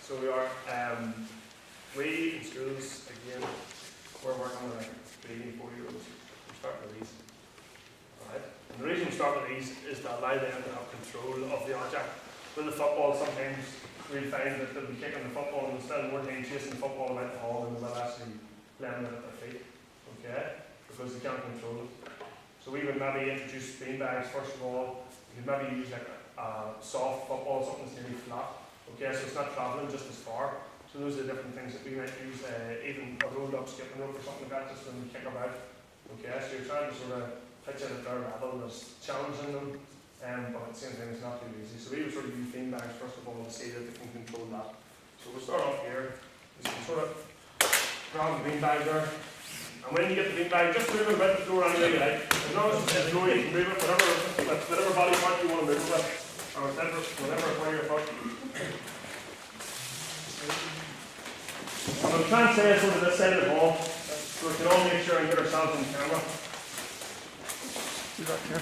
So we are, we in schools, again, we're working with like 3 and 4-year-olds. We're starting with these. Alright? And the reason we start with these is to allow them to have control of the object. With the football, sometimes we find that they'll be kicking the football and spend more time chasing the football around the hall than they'll actually playing it at their feet. Okay? Because they can't control it. So we would maybe introduce beanbags first of all. You could maybe use like a soft football, something that's nearly flat. Okay, so it's not travelling just as far. So those are the different things that we might use, even a rolled up skipping rope or something like that, just when we kick about. Okay, so you're trying to sort of pitch it at their level, there's challenging them, but at the same time it's not too easy. So we would sort of use beanbags first of all to see that they can control that. So we'll start off here. You can sort of grab the beanbag there. And when you get the beanbag, just move it about the floor any way you like. As long as it's in the floor, you can move it whatever body part you want to move it with. Or whatever part of your foot. And we'll try and say it's over this side of the ball, so we can all make sure and get ourselves on camera. Do that here.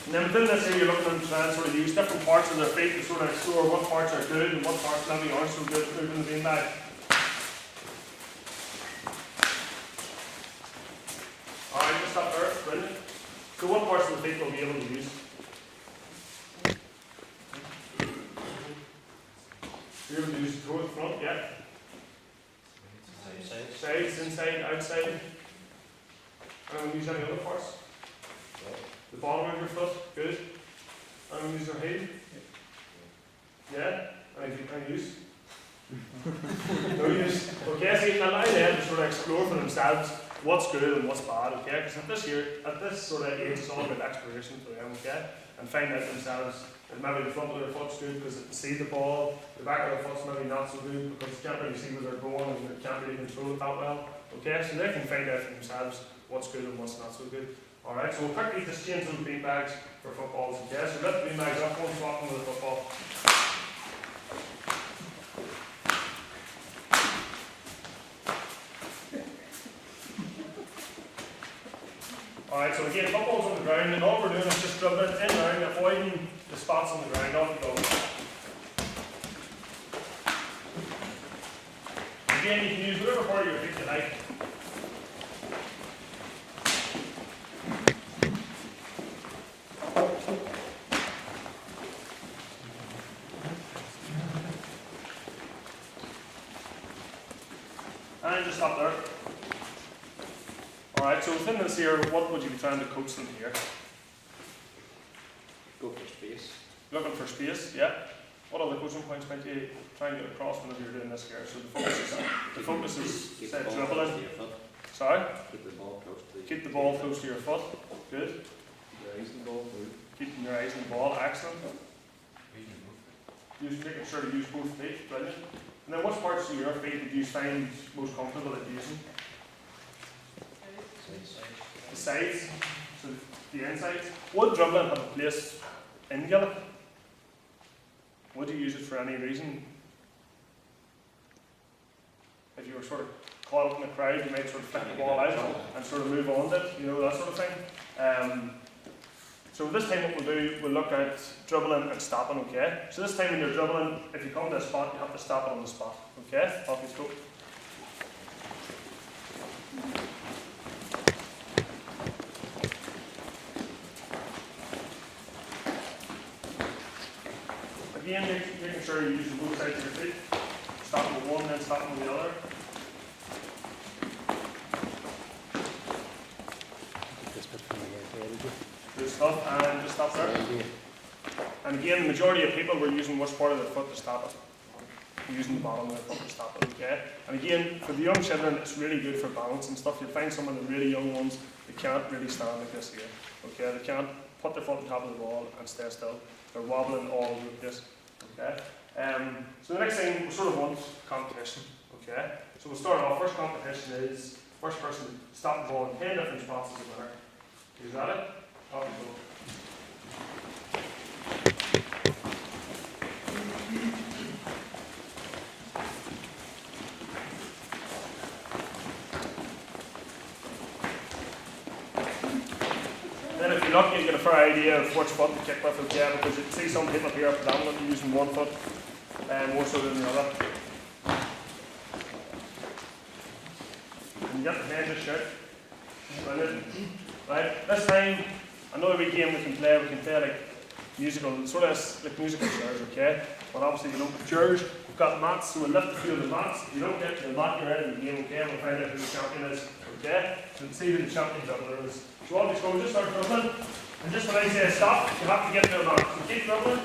And then within this here, you're looking at trying to sort of use different parts of their feet to sort of explore what parts are good and what parts maybe aren't so good at moving the beanbag. Alright, just stop there. Brilliant. So what parts of the feet will be able to use? You're able to use the toe at the front, yeah? Sides, inside, outside. And use any other parts? The bottom of your foot, good. And use your heel? Yeah? Any use? No use. Okay, so you can allow them to sort of explore for themselves what's good and what's bad, okay? Because at this sort of age, it's all about exploration for them, okay? And find out themselves that maybe the front of their foot's good because they can see the ball, the back of their foot's maybe not so good because they can't really see where they're going and they can't really control it that well, okay? So they can find out for themselves what's good and what's not so good. Alright, so we'll quickly just change those beanbags for footballs, okay? So lift the beanbags up, one swap them with a football. Alright, so again, football's on the ground, and all we're doing is just dribbling in and around, avoiding the spots on the ground. Off you go. Again, you can use whatever part of your feet you like. And just stop there. Alright, so within this here, what would you be trying to coach them here? Go for space. Looking for space, yeah. What other coaching points might you try and get across whenever you're doing this here? So the focus is say, dribbling. Sorry? Keep the ball close to Keep the ball close to your foot. Good. your eyes on the ball. Keeping your eyes on the ball, excellent. Making sure to use both feet, brilliant. And then what parts of your feet do you find most comfortable at using? The sides, so the insides. Would dribbling have a place in Gaelic? Would you use it for any reason? If you were sort of caught up in the crowd, you might sort of flick the ball out and sort of move on to it, you know, that sort of thing. So this time what we'll do, we'll look at dribbling and stopping, okay? So this time when you're dribbling, if you come to a spot, you have to stop it on the spot, okay? Off you go. Again, making sure you're using both sides of your feet. Stopping with one, then stopping with the other. Good stuff, and just stop there. And again, the majority of people were using which part of their foot to stop it. We're using the bottom of their foot to stop it, okay? And again, for the young children, it's really good for balance and stuff. You'll find some of the really young ones, they can't really stand like this here, okay? They can't put their foot on top of the ball and stay still. They're wobbling all over the place, okay? So the next thing, we sort of want competition, okay? So we'll start off, first competition is, first person to stop the ball in 10 different spots is the winner. Is that it? Off you go. you're lucky, you get a fair idea of which foot to kick with, okay, because you can see some people here predominantly using one foot more so than the other. And you get the hand just shout. Brilliant. Right, this time, another wee game we can play like musical, sort of like musical chairs, okay? But obviously we don't have chairs, we've got mats, so we'll lift the few of the mats. If you don't get to the mat, you're out of the game, okay? We'll find out who the champion is, okay? So we'll see who the champion dribbler is. So obviously we'll just start dribbling, and just when I say stop, you have to get to the mat. So keep dribbling.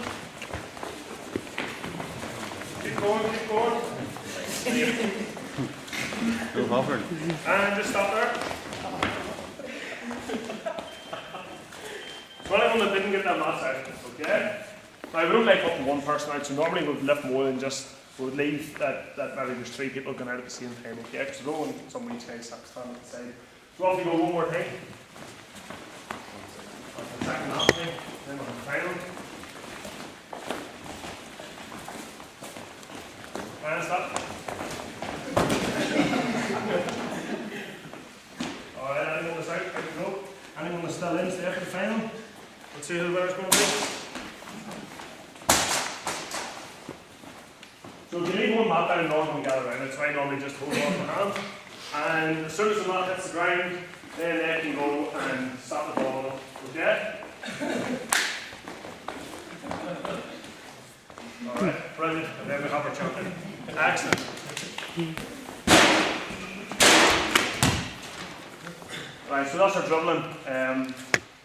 Keep going, keep going. Go forward. And just stop there. So anyone that didn't get that mat out, okay? Now we don't like putting one person out, so normally we would lift more than just, we would leave that maybe there's 3 people going out at the same time, okay? Because we don't want some of these guys stand at the side. So off we go one more time. The second half thing, then we'll have the final. And stop. Alright, anyone that's out, out we go. Anyone that's still in, stay for the final. Let's see who the winner's going to be. So if you leave one mat down, normally gather around it, so I normally just hold on the hand. And as soon as the mat hits the ground, then they can go and stop the ball up, okay? Alright, brilliant. And then we have our champion. Excellent. Right, so that's our dribbling.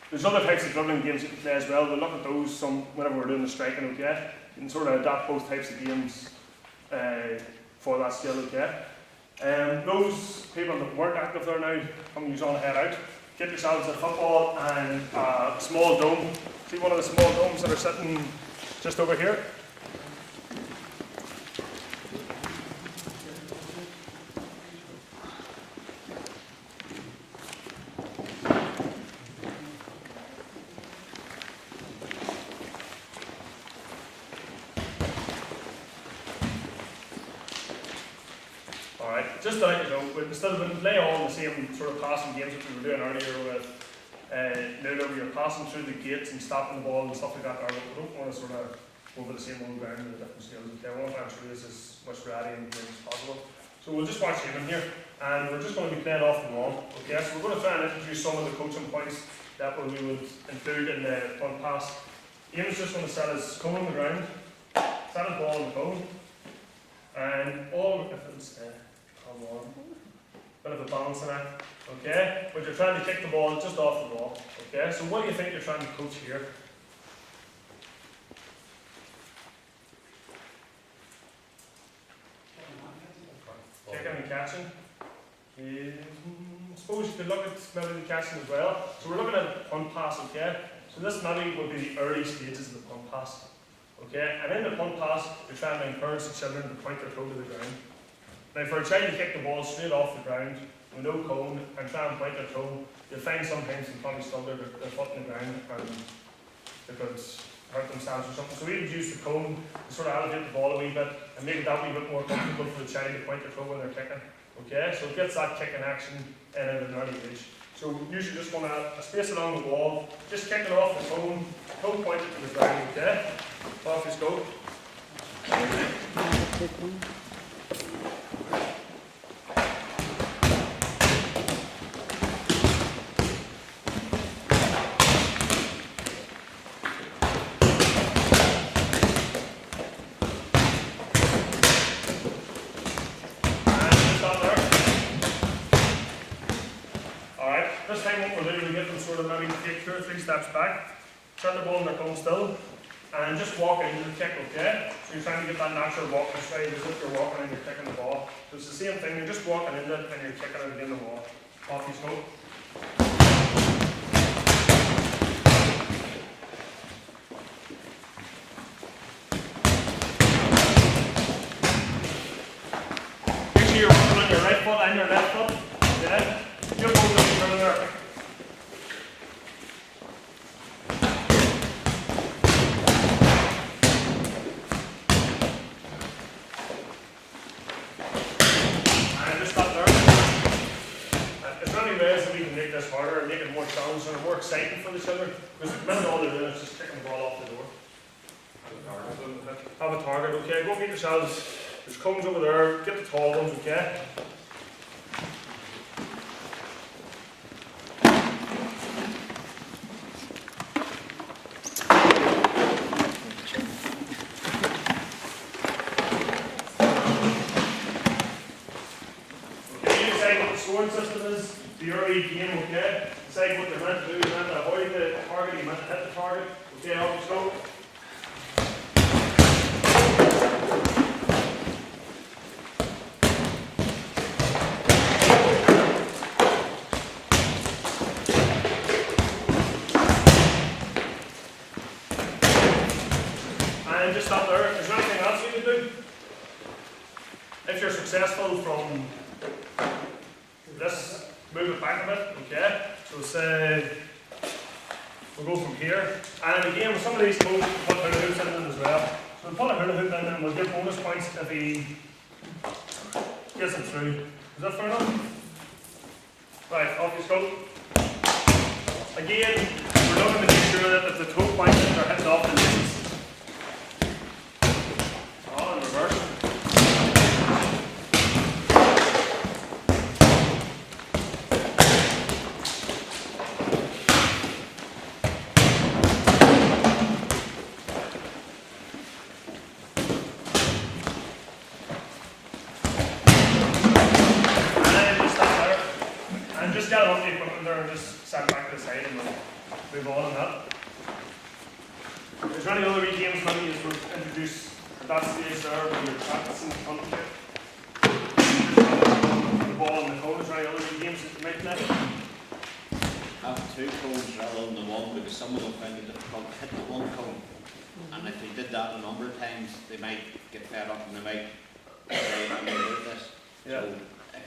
There's other types of dribbling games you can play as well. We'll look at those whenever we're doing the striking, okay? You can sort of adapt both types of games for that skill, okay? Those people that weren't active there now, come use on head out. Get yourselves a football and a small dome. See one of the small domes that are sitting just over here? Just to let you know, instead of play all the same sort of passing games that we were doing earlier with Nuala, where you're passing through the gates and stopping the ball and stuff like that, we don't want to sort of go over the same old ground with the different skills. Okay, we want to introduce as much variety in the game as possible. So we'll just watch him in here, and we're just going to be playing off the wall. Okay, so we're going to try and introduce some of the coaching points that we would include in the front pass. Ian's just going to set his cone on the ground, set his ball on the cone, and all if it's on. Bit of a balancing act, okay? But you're trying to kick the ball just off the wall, okay? So what do you think you're trying to coach here? Kicking and catching. I suppose you could look at maybe the catching as well. So we're looking at a punt pass, okay? So this maybe would be the early stages of the punt pass, okay? And in the punt pass, you're trying to encourage the children to point their toe to the ground. Now for a child to kick the ball straight off the ground with no cone and try and point their toe, you'll find sometimes they'll probably stub their foot in the ground and they could hurt themselves or something. So we would use the cone to sort of elevate the ball a wee bit and make that wee bit more comfortable for the child to point their toe when they're kicking. Okay, so it gets that kicking action in at an early age. So usually just want to space along the wall, just kick it off the cone, toe pointed to the ground, okay? Off you go. Maybe take 2 or 3 steps back, turn the ball in their cone still, and just walk into the kick, okay? So you're trying to get that natural walking stride as if you're walking and you're kicking the ball. So it's the same thing, you're just walking into it and you're kicking it against the wall. Off you go. Make sure you're working on your right foot and your left foot. Yeah? You're both turning there. many ways that we can make this harder and make it more challenging and more exciting for the children. Because at the minute all they're doing is just kicking the ball off the door. Have a target, okay? Go get yourselves. There's cones over there. Get the tall ones, okay? Scoring system is the early game, okay? Decide what you're meant to do. You're meant to avoid the target, you're meant to hit the target. Okay, off you go. And just stop there. Is there anything else you can do? If you're successful from this, move it back a bit, okay? So say, we'll go from here. And again, with some of these moves, we'll put hula hoops in them as well. So we'll put a hula hoop in and we'll give bonus points if he gets them through. Is that fair enough? Right, off you go. Again, we're looking to make sure that if the toe points are hitting off the knees. Oh, in reverse. Just get it off the equipment there and just set it back to the side and we'll move on that. Is there any other wee games maybe you would introduce at that stage there where you're practicing the front kick? The ball and the cone, is there any other wee games that you might play? Have two cones rather than the one, because some of them find it difficult to hit the one cone. And if they did that a number of times, they might get fed up and they might say, I'm going to do this. Yeah. So if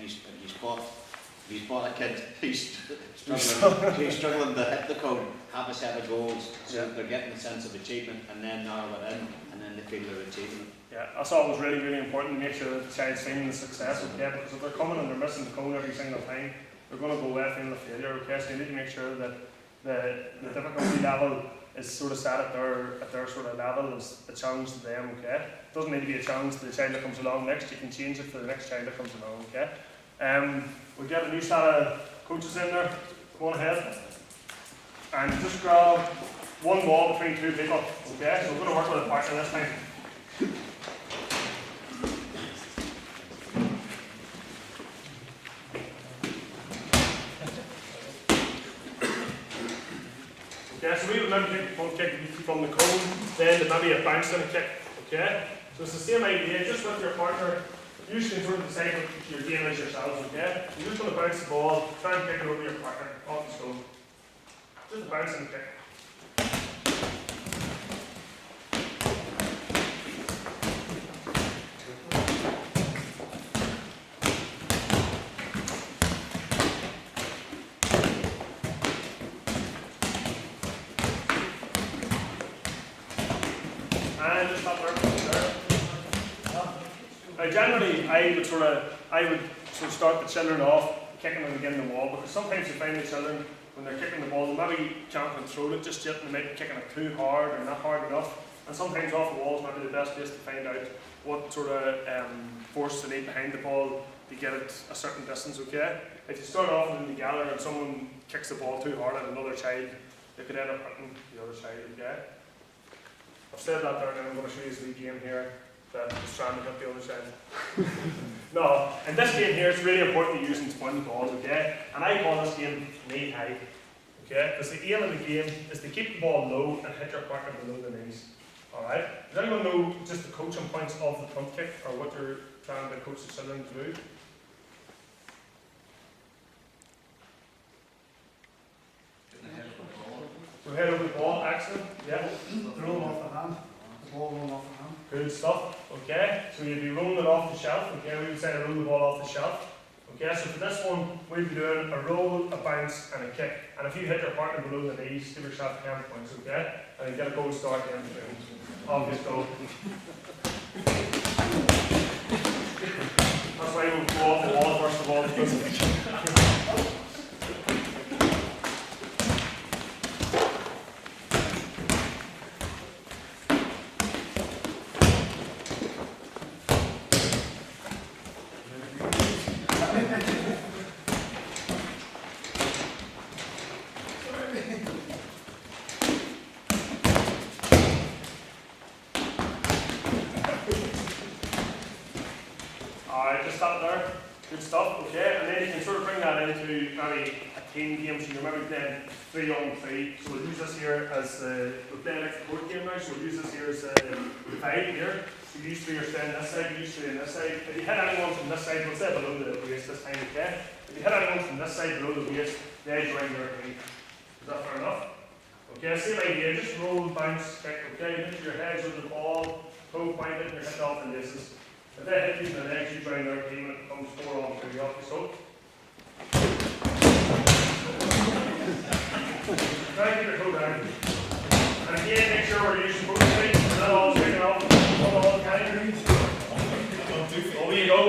you spot a kid who's struggling to hit the cone, have a set of goals so that they're getting a sense of achievement and then narrow it in and then they feel they're achieving it. Yeah, I thought it was really, really important to make sure that the child's feeling the success, okay? Because if they're coming and they're missing the cone every single time, they're going to go away feeling a failure, okay? So you need to make sure that the difficulty level is sort of set at their sort of level as a challenge to them, okay? It doesn't need to be a challenge to the child that comes along next, you can change it for the next child that comes along, okay? We'll get a new set of coaches in there, go on ahead. And just grab one ball between two people, okay? So we're going to work with a partner this time. Okay, so we would maybe take the front kick from the cone, then maybe a bounce and a kick, okay? So it's the same idea, just with your partner. Usually sort of decide what your game is yourselves, okay? You're just going to bounce the ball, try and kick it over your partner, off the stone. Just a bounce and a kick. And just stop there. Now generally, I would sort of start the children off kicking them against the wall, because sometimes you find the children, when they're kicking the ball, they maybe can't control it just yet, and they might be kicking it too hard or not hard enough. And sometimes off the wall is maybe the best place to find out what sort of force they need behind the ball to get it a certain distance, okay? If you start off with them together and someone kicks the ball too hard at another child, they could end up hitting the other child, okay? I've said that there, and I'm going to show you this wee game here that is trying to hit the other side. No, in this game here, it's really important to use and spin the balls, okay? And I call this game knee high, okay? Because the aim of the game is to keep the ball low and hit your partner below the knees, alright? Does anyone know just the coaching points of the front kick, or what you're trying to coach the children to do? So head over the ball, excellent, yeah. Roll off the hand. The ball roll off the hand. Good stuff, okay? So you'd be rolling it off the shelf, okay? We would say to roll the ball off the shelf. Okay, so for this one, we'd be doing a roll, a bounce, and a kick. And if you hit your partner below the knees, give yourself 10 points, okay? And you get a goal start in between. Obvious goal. That's why we'll go off the wall first of all. stop there. Good stuff, okay? And then you can sort of bring that into maybe a team game, so you're maybe playing 3-on-3. So we'll use this here as we're playing like a court game now, so we'll use this here as 5 here. So you three are staying this side, you three on this side. If you hit anyone from this side, we'll say below the waist this time, okay? If you hit anyone from this side below the waist, they join their team. Is that fair enough? Okay, same idea, just roll, bounce, kick, okay? Hit your heads with the ball, toe pointed, and you're hitting off the laces. If they hit you in the legs, you join their team and it becomes 4-on-3 off the soap. Try and keep your toe down. And again, make sure we're using both feet. We're not all taking off all the time. Over you go.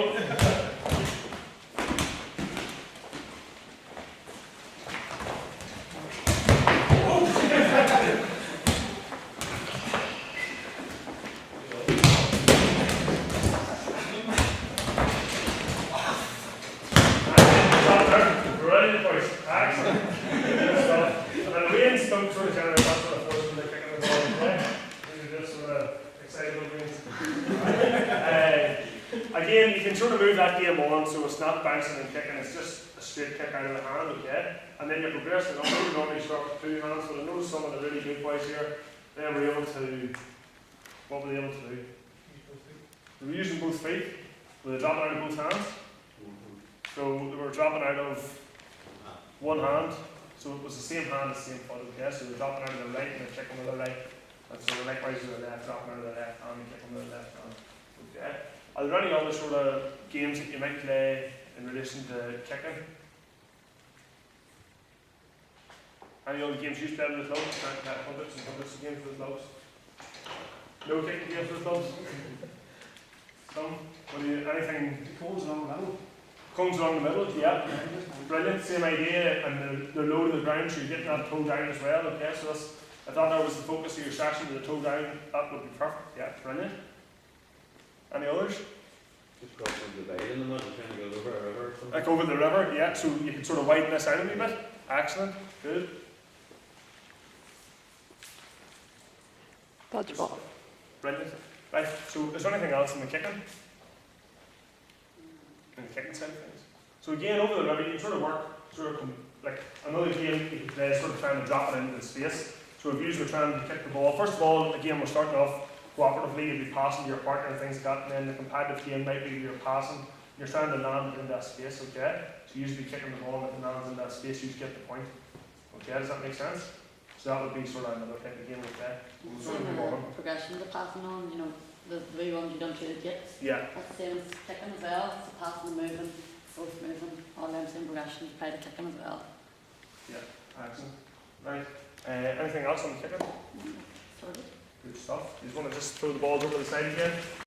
Again, you can sort of move that game on so it's not bouncing and kicking, it's just a straight kick out of the hand, okay? And then you're progressing on. You normally start with 2 hands, but I know some of the really good boys here, they were able to, what were they able to do? They were using both feet, were they dropping out of both hands? So they were dropping out of one hand, so it was the same hand, the same foot, okay? So they're dropping out of the right and they're kicking with the right. And so likewise with the left, dropping out of the left hand and kicking with the left hand, okay? Are there any other sort of games that you might play in relation to kicking? Any other games you played with the clubs? Hundreds and hundreds of games with the clubs? No kicking games with the clubs? Some? What do you, anything? Cones along the middle. Cones along the middle, yeah. Brilliant, same idea, and they're low to the ground, so you're getting that toe down as well, okay? So that's, I thought that was the focus of your session, with the toe down, that would be perfect, yeah, brilliant. Any others? Just crossing the divide in the mud and trying to go over a river or something. Like over the river, yeah, so you can sort of widen this out a wee bit. Excellent, good. Dodgeball. Brilliant. Right, so is there anything else in the kicking? In the kicking side of things? So again, over the river, you can sort of work, like another game you can play, sort of trying to drop it into the space. So if you're trying to kick the ball, first of all, again, we're starting off cooperatively, you'll be passing to your partner and things like that, and then the competitive game might be you're passing, you're trying to land it in that space, okay? So you usually kicking the ball and it lands in that space, you just get the point. Okay, does that make sense? So that would be sort of another type of game, okay? We'll sort of move on. Progression of the passing on, you know, the three ones you done to the jits. Yeah. That's the same as kicking as well. So passing and moving, both moving, all them same progression, you try to kicking as well. Yeah, excellent. Right. Anything else on the kicking? Sort of. Good stuff. You just want to just throw the balls over the side again?